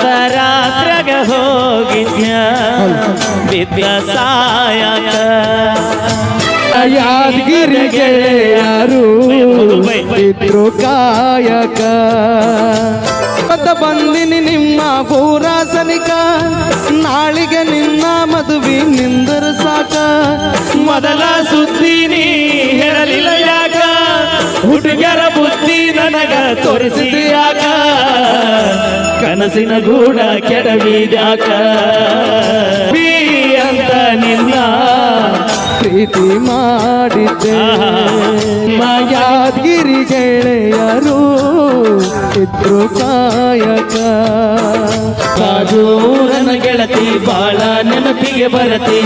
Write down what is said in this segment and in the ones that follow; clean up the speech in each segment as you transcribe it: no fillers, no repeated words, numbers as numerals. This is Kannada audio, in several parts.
ಮರತ ರಾತ್ರಾಗ ಹೋಗಿದ್ನ ಬಿದ್ದ ಸಾಯಕ ಯಾದಗಿರಿ ಗೆಳೆಯರು ಇದ್ರು ಕಾಯಕ ಬಂದಿನಿ ನಿಮ್ಮ ಪೂರಾಸನಿಕ ನಾಳಿಗೆ ನಿನ್ನ ಮದುವೆ ನಿಂದರ ಸಾಕ ಮೊದಲ ಸುದ್ದಿ ನೀ ಹೇಳಲಿಲ್ಲ ಯಾಕ ಹುಡುಗರ ಬುದ್ಧಿ ನನಗ ತೋರಿಸಿದ್ಯಾಕ ಕನಸಿನ ಗೂಡ ಕೆಡವಿದ್ಯಾಕ ಬಿ ಅಂತ ನಿನ್ನ ಪ್ರೀತಿ ಮಾಡಿದ್ದೆ ಯಾದಗಿರಿ ಗೆಳೆಯರು ಇದ್ರು ಕಾಯಕ ಕಾಜು ನನ್ನ ಗೆಳತಿ ಬಾಳ ನೆನಪಿಗೆ ಬರತಿ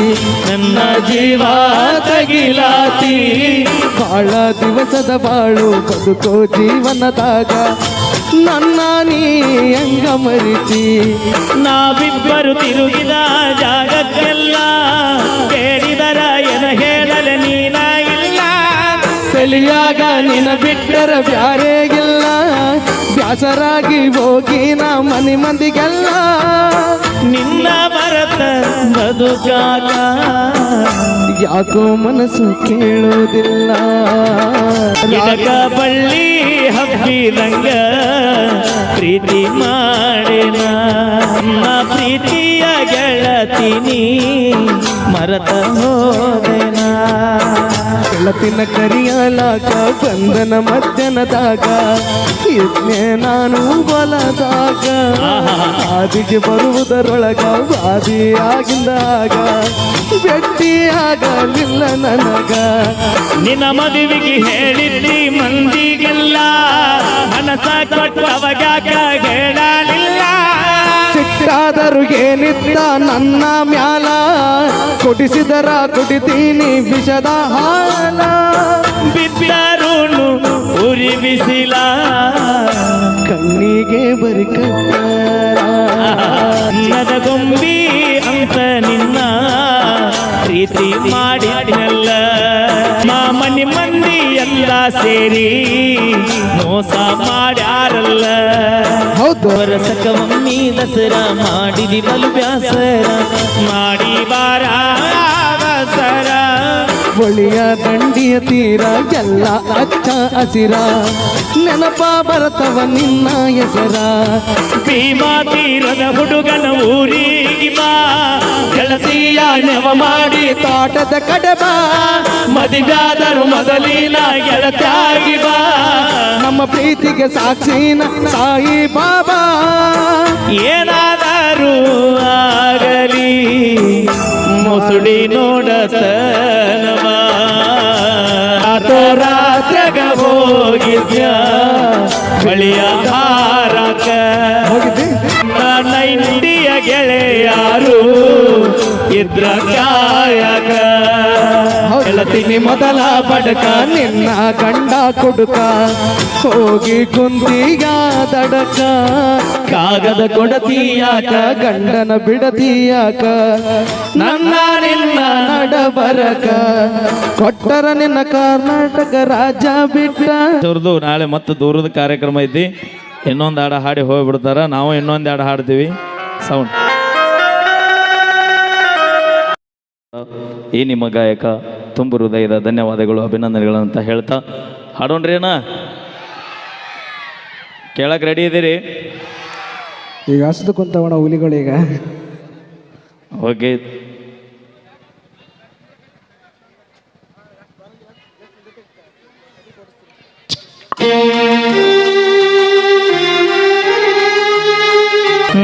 ನನ್ನ ಜೀವ ತಗಿಲಾತಿ ಬಾಳ ದಿವಸದ ಬಾಳು ಬದುಕೋ ಜೀವನದಾಗ ನನ್ನ ನೀ ಹೆಂಗ ಮರಿತಿ ನಾವಿಬ್ಬರು ತಿರುಗಿದ ಜಾಗಕ್ಕೆಲ್ಲ ಕೇಳಿದರ ಏನ ಹೇಳಲೆ ನೀನ ಇಲ್ಲ ತಲಿಯಾಗ ನಿನ ಬಿಟ್ಟರ ಬ್ಯಾರೆಗಿಲ್ಲ ಬ್ಯಾಸರಾಗಿ ಹೋಗಿ ನಾ ಮನೆ ಮಂದಿಗೆಲ್ಲ ನಿನ್ನ ಬರತ ಬದುಕಾಗ ಯಾಕೋ ಮನಸ್ಸು ಕೇಳೋದಿಲ್ಲ ಗಿಡಕ ಬಳ್ಳಿ ಹಬ್ಬಿದಂಗ ಪ್ರೀತಿ ಮಾಡೇನ ನಾ ಪ್ರೀತಿಯ ಗೆಳತೀನಿ ಮರತ ಹೋದೇನ ಗೆಳತಿನ ಕರಿಯಲಾಗ ಬಂಧನ ಮಧ್ಯಾಹ್ನದಾಗ ಇದ್ನೇ ನಾನು ಬಲದಾಗ ಆದಿಗೆ ಬರುವುದರೊಳಗ ಬಾದಿಯಾಗಿಂದಾಗ ಭೇಟಿಯಾಗಲಿಲ್ಲ ನನಗ ನಿನ್ನ ಮದುವೆಗೆ ಹೇಳಿದ್ದಿ ಮಂದಿಗೆಲ್ಲ ಮನಸ ಕೊಟ್ಟವಗಾಕ ಹೇಳಲಿಲ್ಲ ಸಿಟ್ಟಾದರೂ ಏನಿತ್ತ ನನ್ನ ಮ್ಯಾಲ ಕುಡಿಸಿದರ ಕುಡಿತೀನಿ ವಿಷದ ಹಾಲ ಬಿದ್ದಾರೂನು ಉರಿ ಬಿಸಿಲ ಕಣ್ಣಿಗೆ ಬರಿ ನದಗೊಂಬಿ ಅಂತ ನಿನ್ನ ಪ್ರೀತಿ ಮಾಡಿದ್ನಲ್ಲ ಮನಿ ಮಂದಿ ಎಲ್ಲ ಸೇರಿ ಮೋಸ ಮಾಡ್ಯಾರಲ್ಲ ಹೌದು ವರ್ಷಕ ಮಮ್ಮಿ ದಸರಾ ಮಾಡಿದಿ ಬಲು ಬ್ಯಾಸರ ಮಾಡಿ ಬಾರ ಅವಸರ ಬಳಿಯ ದಂಡಿಯ ತೀರ ಎಲ್ಲ ಅಚ್ಚ ಹಸಿರ ನೆನಪ ಬರ್ತವ ನಿನ್ನ ಹೆಸರ ಭೀಮಾ ತೀರದ ಹುಡುಗನ ಊರಿಗೆ ಬಾ ಗೆಳತಿಯ ನೆವ ಮಾಡಿ ತೋಟದ ಕಡೆ ಬಾ ಮದುವೆಯಾದರು ಮೊದಲಿನ ಗೆಳತಿಯಾಗಿ ಬಾ ನಮ್ಮ ಪ್ರೀತಿಗೆ ಸಾಕ್ಷಿನ ಸಾಯಿ ಬಾಬಾ ಏನಾದರೂ ಆಗಲಿ ಮುಸುಡಿ ನೋಡತನವ ರಾತ್ರಾಗ ಹೋಗಿದ್ಯ ಬಳಿಯ ಹಾರಕ ನೈಂಡಿಯ ಗೆಳೆಯಾರು ಇದ್ರ ಕಾಯಕ ಗೆಳತಿನಿ ಮೊದಲ ಬಡಕ ನಿನ್ನ ಗಂಡ ಕುಡುಕ ಹೋಗಿ ಕುಂತಿಗ ದಡಕ ಕಾಗದ ಕೊಡತೀಯಾಕ ಗಂಡನ ಬಿಡತೀಯಾಕ ನನ್ನ ನಿನ್ನ ನಡಬರಕ ಕೊಟ್ಟರ ನಿನ್ನ ಕರ್ನಾಟಕ ರಾಜ ಬಿಟ್ಟ ಅವ್ರದ್ದು ನಾಳೆ ಮತ್ತೆ ದೂರದ ಕಾರ್ಯಕ್ರಮ ಐತಿ ಇನ್ನೊಂದು ಹಾಡು ಹಾಡಿ ಹೋಗ್ಬಿಡ್ತಾರ ನಾವು ಇನ್ನೊಂದು ಹಾಡು ಹಾಡ್ತೀವಿ ಸೌಂಡ್ ಈ ನಿಮ್ಮ ಗಾಯಕ ತುಂಬು ಹೃದಯದ ಧನ್ಯವಾದಗಳು ಅಭಿನಂದನೆಗಳಂತ ಹೇಳ್ತಾ ಹಾಡೋಣ್ರಿ ಅಣ್ಣ ಕೇಳಕ್ಕೆ ರೆಡಿ ಇದೀರಿ ಈಗ ಹಸದು ಕುಂತವಣ ಹುಲಿಗಳೀಗ ಓಕೆ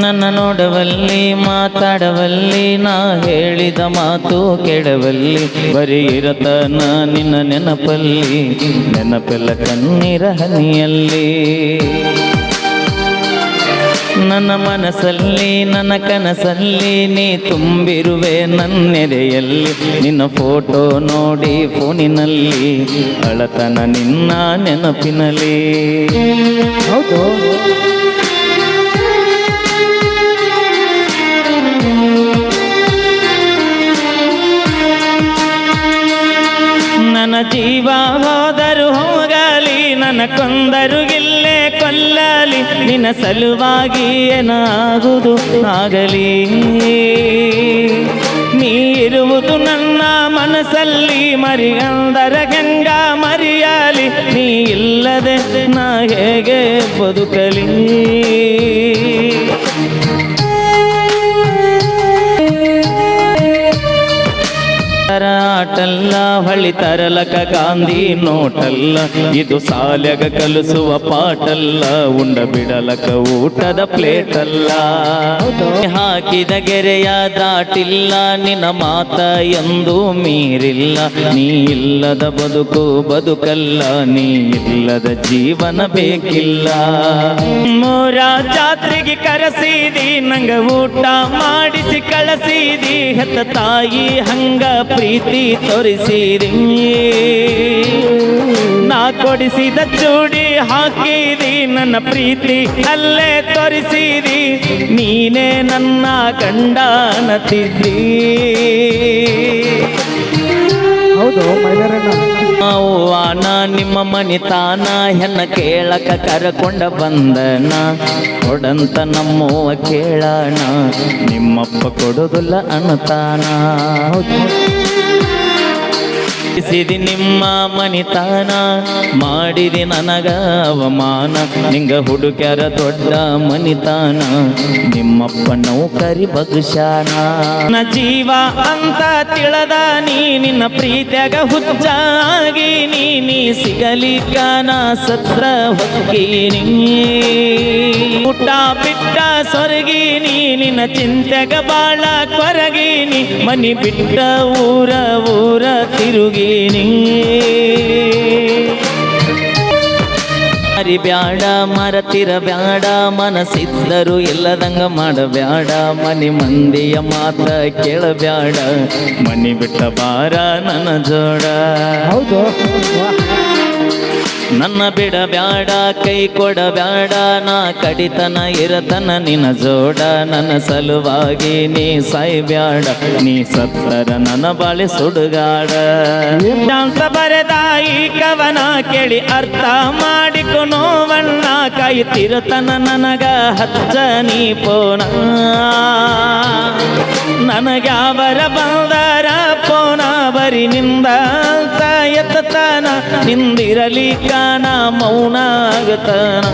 ನನ್ನ ನೋಡವಲ್ಲಿ ಮಾತಾಡವಲ್ಲಿ ನಾ ಹೇಳಿದ ಮಾತು ಕೆಡವಲ್ಲಿ ಬರೀ ಇರತನ ನಿನ್ನ ನೆನಪಲ್ಲಿ ನೆನಪೆಲ್ಲ ಕಣ್ಣೀರ ಹನಿಯಲ್ಲಿ ನನ್ನ ಮನಸ್ಸಲ್ಲಿ ನನ್ನ ಕನಸಲ್ಲಿ ನೀ ತುಂಬಿರುವೆ ನನ್ನೆದೆಯಲ್ಲಿ ನಿನ್ನ ಫೋಟೋ ನೋಡಿ ಫೋನಿನಲ್ಲಿ ಅಳತನ ನಿನ್ನ ನೆನಪಿನಲ್ಲಿ ಹೌದು ನನ್ನ ಜೀವ ಹೋದರು ಹೋಗಲಿ ನನ್ನ ಕೊಂದರು ಗಿಲ್ಲೆ ಕೊಲ್ಲಲಿ ನಿನ್ನ ಸಲುವಾಗಿ ಏನಾಗುವುದು ಆಗಲಿ. ನೀ ಇರುವುದು ನನ್ನ ಮನಸ್ಸಲ್ಲಿ ಮರಿಯಂದರ ಗಂಗ ಮರಿಯಲಿ. ನೀ ಇಲ್ಲದೆ ನಾ ಹೇಗೆ ಬದುಕಲಿ. ಆಟಲ್ಲ ಹೊಳಿ ತರಲಕ ಗಾಂಧಿ ನೋಟಲ್ಲ, ಇದು ಸಾಲ್ಯಾಗ ಕಲಿಸುವ ಪಾಟಲ್ಲ, ಉಂಡ ಬಿಡಲಕ ಊಟದ ಪ್ಲೇಟ್ ಅಲ್ಲ. ಹಾಕಿದ ಗೆರೆಯ ದಾಟಿಲ್ಲ, ನಿನ್ನ ಮಾತ ಎಂದು ಮೀರಿಲ್ಲ. ನೀ ಇಲ್ಲದ ಬದುಕು ಬದುಕಲ್ಲ, ನೀ ಇಲ್ಲದ ಜೀವನ ಬೇಕಿಲ್ಲ. ಮೂರ ಜಾತ್ರೆಗೆ ಕರೆಸಿದಿ, ನಂಗ ಊಟ ಮಾಡಿಸಿ ಕಳಿಸಿದಿ. ಹೆತ್ತ ತಾಯಿ ಹಂಗ ಪ್ರೀತಿ ತೋರಿಸಿರಿ. ನಾ ಕೊಡಿಸಿದ ಚೂಡಿ ಹಾಕಿದಿ, ನನ್ನ ಪ್ರೀತಿ ಅಲ್ಲೇ ತೋರಿಸಿದಿ. ನೀನೇ ನನ್ನ ಗಂಡನತಿದ್ದಿ. ಹೌದು ಮೈಲಾರಣ್ಣ. ಆನ ನಿಮ್ಮ ಮನಿತಾನ ಹೆಣ್ಣ ಕೇಳಕ ಕರಕೊಂಡ ಬಂದನ. ಕೊಡಂತ ನಮ್ಮವ್ವ ಕೇಳಣ, ನಿಮ್ಮಪ್ಪ ಕೊಡುದಿಲ್ಲ ಅನ್ನತಾನ. ಸಿದಿ ನಿಮ್ಮ ಮನಿತಾನ ಮಾಡಿದಿ ನನಗ ಅವಮಾನ. ನಿಂಗ ಹುಡುಕ್ಯಾರ ದೊಡ್ಡ ಮನಿತಾನ, ನಿಮ್ಮಪ್ಪ ನೌಕರಿ ಬಗ್ಶಾನ. ನನ್ನ ಜೀವ ಅಂತ ತಿಳದ ನೀ, ನಿನ್ನ ಪ್ರೀತ್ಯಾಗ ಹುಚ್ಚಾಗಿ ನೀ ಸಿಗಲಿಕ್ಕ ನಾ ಸತ್ರ ಹೊಕ್ಕೀನಿ. ಊಟ ಬಿಟ್ಟ ಸೊರಗೀನಿ, ನಿನ್ನ ಚಿಂತೆಗ ಬಾಳ ಕೊರಗೀನಿ. ಮನಿ ಬಿಟ್ಟ ಊರ ಊರ ತಿರುಗಿ ಬ್ಯಾಡ ಮರತಿರ ಬ್ಯಾಡ, ಮನಸ್ಸಿದ್ದರು ಇಲ್ಲದಂಗ ಮಾಡಬ್ಯಾಡ. ಮನಿ ಮಂದಿಯ ಮಾತ ಕೇಳಬ್ಯಾಡ, ಮನಿ ಬಿಟ್ಟ ಬಾರ ನನ್ನ ಜೋಡ. ಹೌದು ನನ್ನ ಬಿಡಬ್ಯಾಡ ಕೈ ಕೊಡಬ್ಯಾಡ, ನಾ ಕಡಿತನ ಇರತನ ನಿನ್ನ ಜೋಡ. ನನ್ನ ಸಲುವಾಗಿ ನೀ ಸಾಯ್ಬ್ಯಾಡ, ನೀ ಸತ್ತರ ನನ್ನ ಬಾಳೆ ಸುಡುಗಾಡ. ಡ್ಯಾನ್ಸ ಬರೆದ ಈ ಕವನ ಕೇಳಿ ಅರ್ಥ ಮಾಡಿಕೊ ನೋವಣ್ಣ. ಕಾಯುತ್ತಿರತನ ನನಗ ಹಚ್ಚ ನೀ ಪೋನ. ನನಗ್ಯಾವರ ಬಂದರ ಪೋನ ಬರಿ ನಿಂದ ಎತ್ತತನ. ನಿಂದಿರಲಿ ಕಾನ ಮೌನ ಆಗತನ.